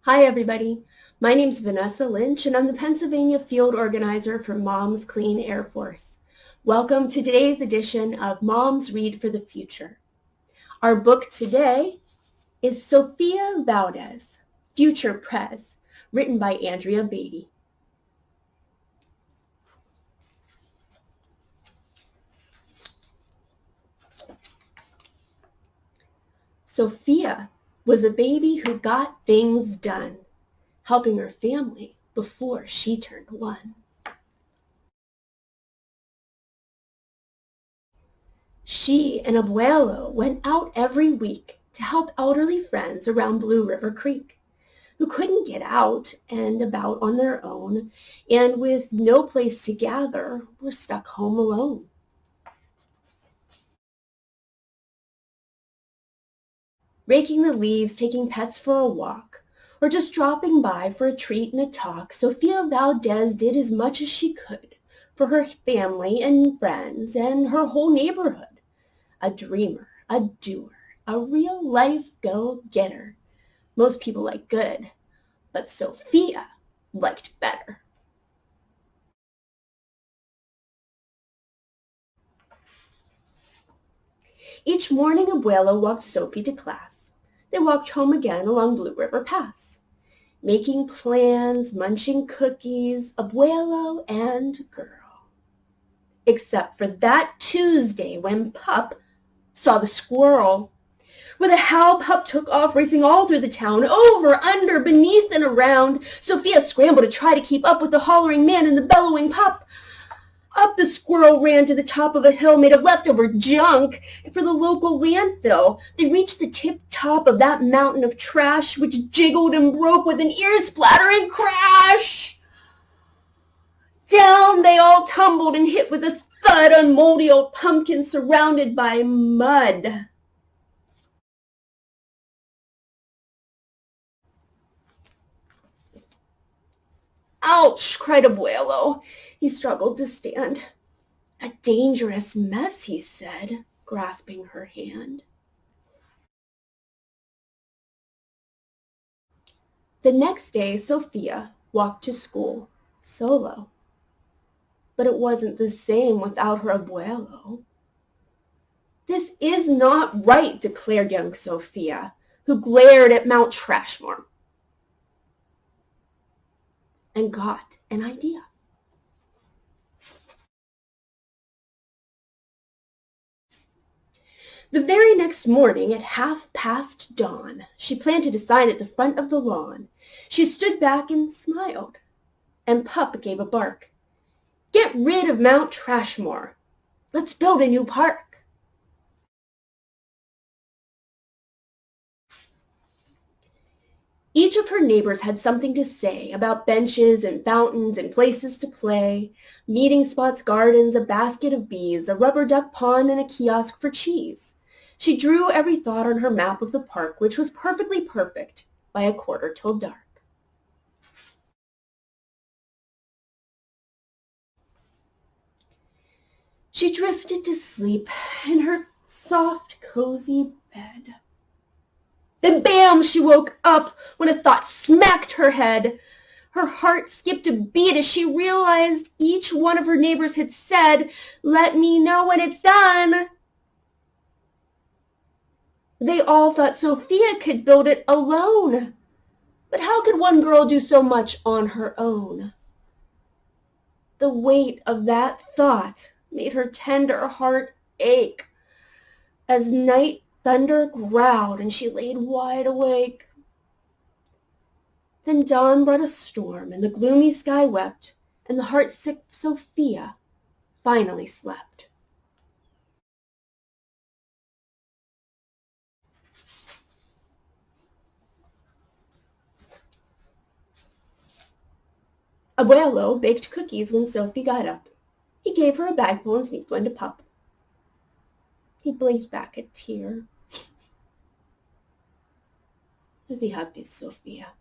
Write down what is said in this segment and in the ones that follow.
Hi, everybody. My name's Vanessa Lynch, and I'm the Pennsylvania Field Organizer for Moms Clean Air Force. Welcome to today's edition of Moms Read for the Future. Our book today is Sofia Valdez Future Prez, written by Andrea Beaty. Sofia was a baby who got things done, helping her family before she turned 1. She and Abuelo went out every week to help elderly friends around Blue River Creek who couldn't get out and about on their own and with no place to gather were stuck home alone. Raking the leaves, taking pets for a walk, or just dropping by for a treat and a talk, Sofia Valdez did as much as she could for her family and friends and her whole neighborhood. A dreamer, a doer, a real-life go-getter. Most people like good, but Sofia liked better. Each morning, Abuelo walked Sophie to class. They walked home again along Blue River Pass, making plans, munching cookies, Abuelo and girl. Except for that Tuesday when Pup saw the squirrel. With a howl, Pup took off, racing all through the town, over, under, beneath, and around. Sophia scrambled to try to keep up with the hollering man and the bellowing Pup. Up the squirrel ran to the top of a hill made of leftover junk for the local landfill. They reached the tip-top of that mountain of trash, which jiggled and broke with an ear-splattering crash. Down they all tumbled and hit with a thud on moldy old pumpkins surrounded by mud. Ouch, cried Abuelo. He struggled to stand. A dangerous mess, he said, grasping her hand. The next day, Sofia walked to school solo. But it wasn't the same without her abuelo. This is not right, declared young Sofia, who glared at Mount Trashmore and got an idea. The very next morning at dawn, she planted a sign at the front of the lawn. She stood back and smiled, and Pup gave a bark. Get rid of Mount Trashmore. Let's build a new park. Each of her neighbors had something to say about benches and fountains and places to play, meeting spots, gardens, a basket of bees, a rubber duck pond, and a kiosk for cheese. She drew every thought on her map of the park, which was perfectly perfect by 1:45. She drifted to sleep in her soft, cozy bed. Then bam, she woke up when a thought smacked her head. Her heart skipped a beat as she realized each one of her neighbors had said, "Let me know when it's done." They all thought Sofia could build it alone. But how could one girl do so much on her own? The weight of that thought made her tender heart ache as night thunder growled and she laid wide awake. Then dawn brought a storm and the gloomy sky wept, and the heart-sick Sofia finally slept. Abuelo baked cookies when Sophie got up. He gave her a bagful and sneaked one to Pup. He blinked back a tear as he hugged his Sofia.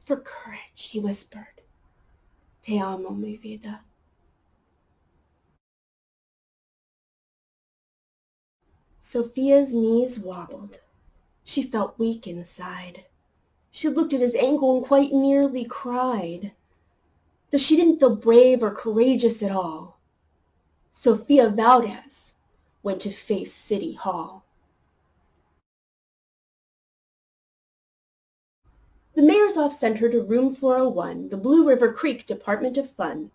For courage, he whispered. Te amo, mi vida. Sofia's knees wobbled. She felt weak inside. She looked at his ankle and quite nearly cried. Though she didn't feel brave or courageous at all, Sofia Valdez went to face City Hall. The mayor's office sent her to room 401, the Blue River Creek Department of Fun,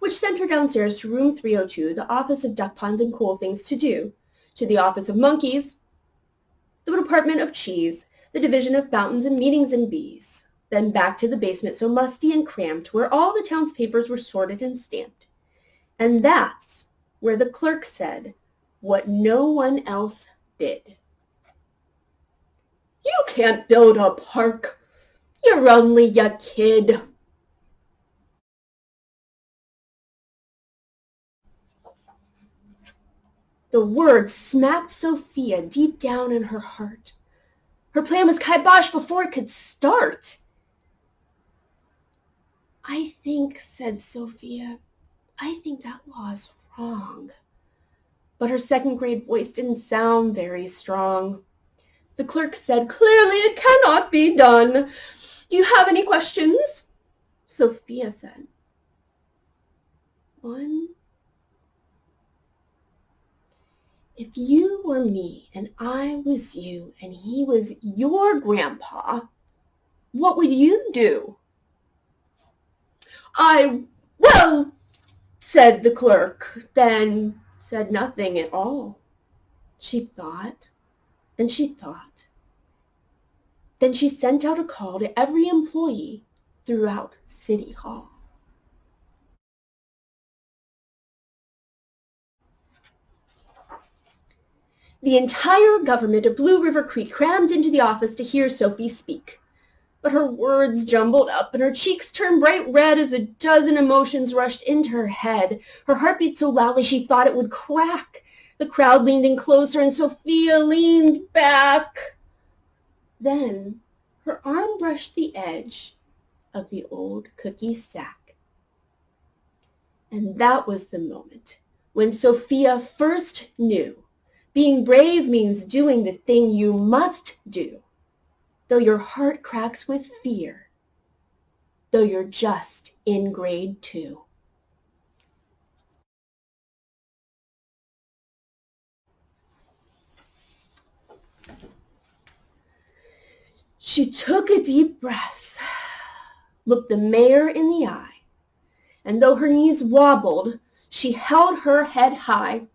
which sent her downstairs to room 302, the office of duck ponds and cool things to do, to the office of monkeys, the department of cheese, the division of fountains and meetings and bees, then back to the basement so musty and cramped, where all the town's papers were sorted and stamped. And that's where the clerk said what no one else did. "You can't build a park. You're only a kid." The words smacked Sofia deep down in her heart. Her plan was kibosh before it could start. "I think," said Sofia, "I think that law's wrong." But her second-grade voice didn't sound very strong. The clerk said, "Clearly it cannot be done. Do you have any questions?" Sofia said, "One. If you were me and I was you and he was your grandpa, what would you do?" Well, said the clerk, then said nothing at all. She thought, and she thought. Then she sent out a call to every employee throughout City Hall. The entire government of Blue River Creek crammed into the office to hear Sophie speak. But her words jumbled up, and her cheeks turned bright red as a dozen emotions rushed into her head. Her heart beat so loudly she thought it would crack. The crowd leaned in closer, and Sofia leaned back. Then her arm brushed the edge of the old cookie sack. And that was the moment when Sofia first knew being brave means doing the thing you must do, though your heart cracks with fear, though you're just in grade 2. She took a deep breath, looked the mayor in the eye, and though her knees wobbled, she held her head high.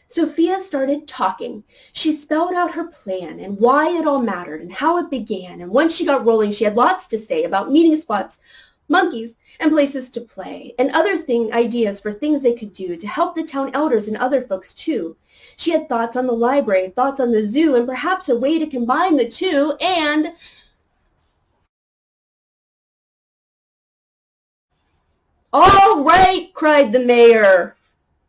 Sofia started talking. She spelled out her plan and why it all mattered and how it began. And once she got rolling, she had lots to say about meeting spots, monkeys, and places to play, and other ideas for things they could do to help the town elders and other folks too. She had thoughts on the library, thoughts on the zoo, and perhaps a way to combine the two, and... "All right," cried the mayor.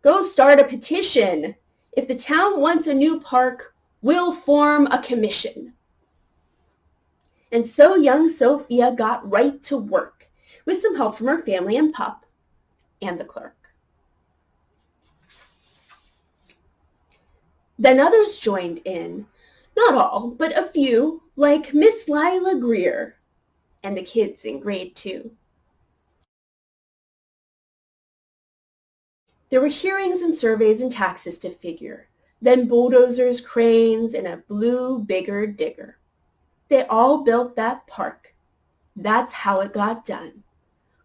"Go start a petition. If the town wants a new park, we'll form a commission." And so young Sofia got right to work, with some help from her family and pup, and the clerk. Then others joined in, not all, but a few, like Miss Lila Greer and the kids in grade 2. There were hearings and surveys and taxes to figure, then bulldozers, cranes, and a blue bigger digger. They all built that park. That's how it got done,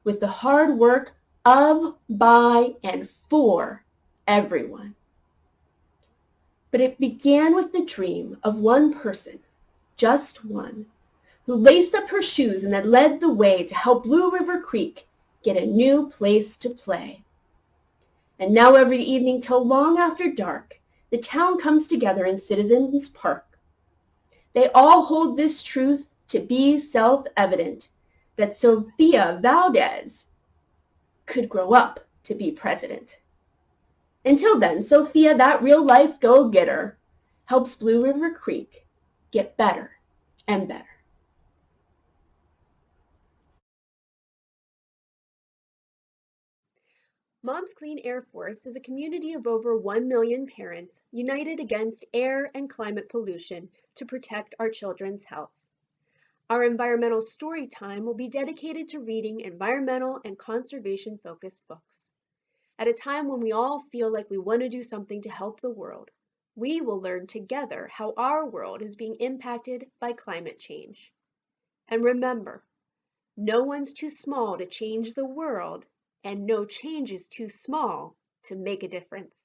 with the hard work of, by, and for everyone. But it began with the dream of one person, just one, who laced up her shoes and then led the way to help Blue River Creek get a new place to play. And now every evening till long after dark, the town comes together in Citizens Park. They all hold this truth to be self-evident, that Sofia Valdez could grow up to be president. Until then, Sofia, that real-life go-getter, helps Blue River Creek get better and better. Mom's Clean Air Force is a community of over 1 million parents united against air and climate pollution to protect our children's health. Our environmental story time will be dedicated to reading environmental and conservation-focused books. At a time when we all feel like we want to do something to help the world, we will learn together how our world is being impacted by climate change. And remember, no one's too small to change the world, and no change is too small to make a difference.